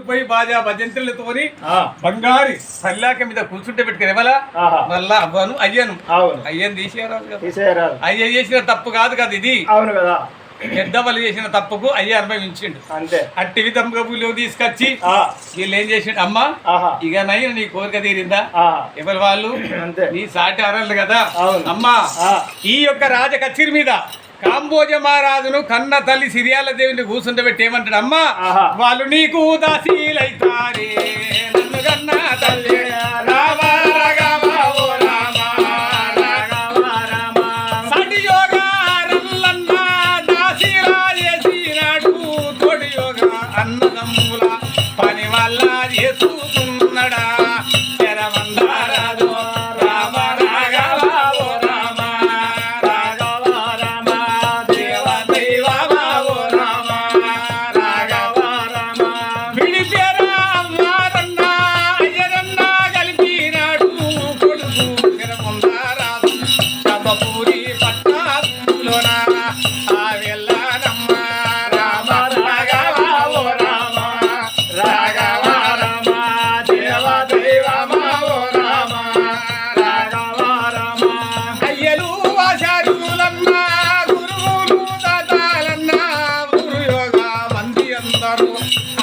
పోయి బాజా భజంతులతోని బంగారి పల్లాక మీద కూర్చుంటే పెట్టుకుని ఎవలా మళ్ళా అవ్వను అయ్యను అయ్యను తీసేయరాదు అయ్య చేసిన తప్పు కాదు కదా ఇది. అవును కదా, పెద్దవాళ్ళు చేసిన తప్పుకు అయ్య అనుభవించిండు అంతే. అట్టి విధంగా తీసుకొచ్చి వీళ్ళు ఏం చేసిండు, అమ్మా ఇక నయ్య నీ కోరిక తీరిందా, ఎవరు వాళ్ళు నీ సాటి అరలు కదా అమ్మా. ఈ యొక్క రాజ కచేరి మీద కాంబోజ మహారాజును కన్న తల్లి సిరియాల దేవిని కూర్చుండబెట్టి ఏమంటాడు, అమ్మా వాళ్ళు నీకు దాసీలైతారే నన్ను కన్న తల్లి అన్నదమ్ముల పని వల్ల చేసుకున్నడా శరమందారాజు రామ రాఘవ ఓ రామ రాఘవ రామ దేవ దైవమ ఓ రామ రాఘవ రామ విడిపేరా మారన్న అయ్యరన్న కలిపినాడు కొడుకు శరమందారాజు శబపూరి పట్టాలోన ఆ వెళ్ళనమ్మ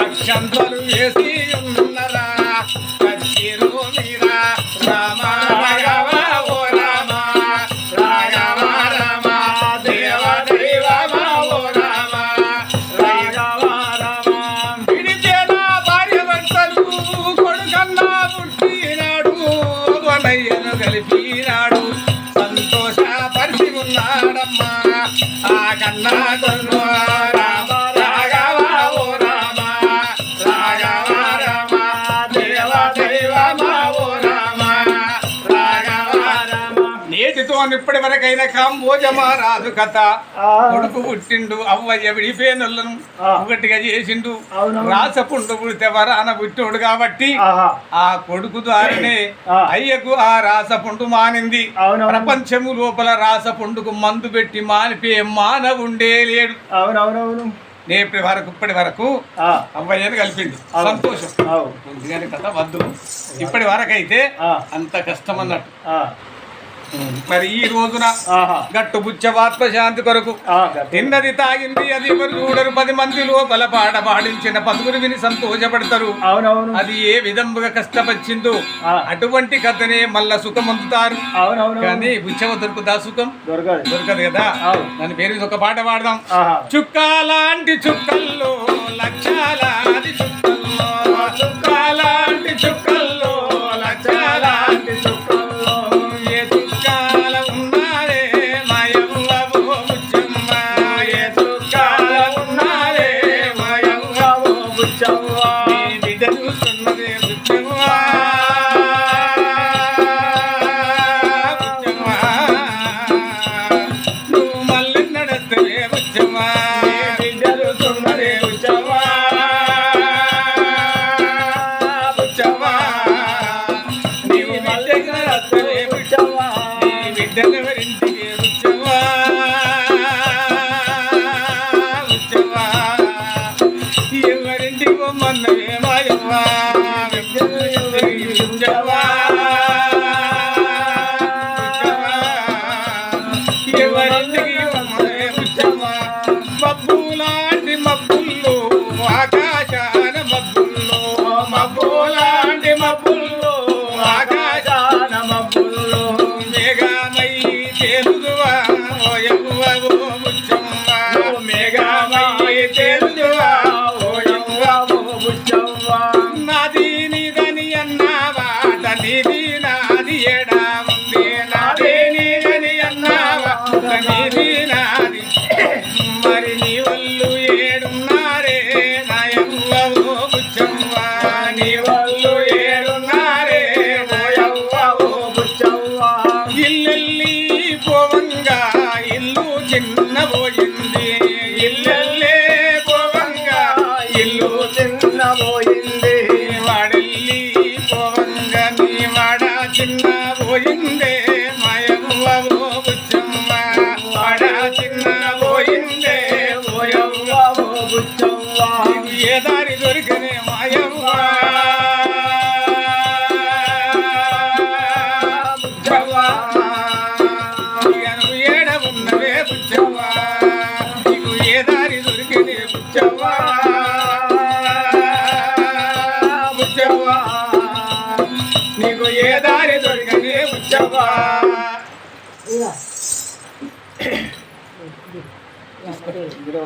అక్షంతలు వేసి ఉన్నరా కచ్చిరు మీరా రామ రాఘవ ఓ రామ రాఘవ రామ దేవ దైవమ ఓ రామ రాఘవ రామ విడిచేనా భార్య భర్తలు కొడుకన్నా పుట్టినాడు వనయ్యను కలిపినాడు సంతోష పరిచి ఉన్నాడమ్మా ఆ కన్నా కొను రామ రాఘవ ఓ రామ రాఘవ రామ దేవ దైవమ ఓ రామ రాఘవ రామ. నేటితో ఇప్పటి వరకైనా కాంబోజ మహారాజు కథ. కొడుకు పుట్టిండు అవ్వయ్య విడిపోయినోళ్ళను ఒకటిగా చేసిండు. రాసపుండు పుడితే వరాన పుట్టినోడు కాబట్టి ఆ కొడుకు ద్వారానే అయ్యకు ఆ రాసపుండు మానింది. ప్రపంచము లోపల రాసపుండుకు మందు పెట్టి మానిపే మానవుండే లేడు. అవునవునవును, ఇప్పటి వరకు అవ్వయ్యను కలిపింది సంతోషం. ముందుగానే కథ వద్దు, ఇప్పటి వరకు అయితే అంత కష్టం అన్నట్టు. మరి ఈ రోజున గట్టు బుచ్చవాత్మ శాంతి కొరకు తిన్నది తాగింది అది ఎవరు చూడరు, 10 మంది లోపల పాట పాడించిన పదుగురు విని సంతోషపడతారు. అది ఏ విధంగా కష్టపచ్చిందో అటువంటి కథనే మళ్ళా సుఖం అందుతారు. కానీ బుచ్చవ దొరుకుదా సుఖం దొరకదు కదా. దాని పేరు ఒక పాట పాడదాం. చుక్కాలాంటి చుక్కల్లో లక్షలాది చుక్కల్లో చుక్కాలాంటి చుక్కల్లో లక్షలాంటి చుక్కల్లో నువ్వు మళ్ళీ నడతలే బుచ్చమ్మా బిడ్డలు సున్నదే బుచ్చమ్మా బుచ్చమ్మా నీవు మళ్ళీ నడతలే బుచ్చమ్మా బిడ్డలు ఎవరింటికి బుచ్చమ్మా బుచ్చమ్మా ఎవరింటికి పొమ్మన్నవే మాయమ్మా మబ్బులాంటి మబ్బుల్లో ఆకాశాన మబ్బుల్లో మబ్బులాంటి మబ్బుల్లో ఆకాశాన మబ్బుల్లో మేఘమై తేలుదువా ఓ యవ్వవో బుచ్చవ్వా మేఘమై తేలుదువా ఓ యవ్వవో బుచ్చవ్వా నాది నీదని అన్నావా నీది నాది ఎడా ఉంది నాది నీదని అన్నావా నీది నాది మరి నీ వల్లు ఏడున్నారే నాయవ్వవో బుచ్చవ్వా నీ వల్లు ఏడున్నారే నాయవ్వవో బుచ్చవ్వా ఇల్లెల్లి పోవంగా ఇల్లు చిన్నబోయింది ఇల్లెల్లే పోవంగా ఇల్లు చిన్నబోయింది వాడెల్లి పోవంగా నీ వాడ చిన్నబోయిందే మాయవ్వవో బుచ్చవ్వా వాడ చిన్నబోయిందే ఓయవ్వవో బుచ్చవ్వా ఏ దారి దొరికనే మాయవ్వ రాజవ్వా ఇదిగో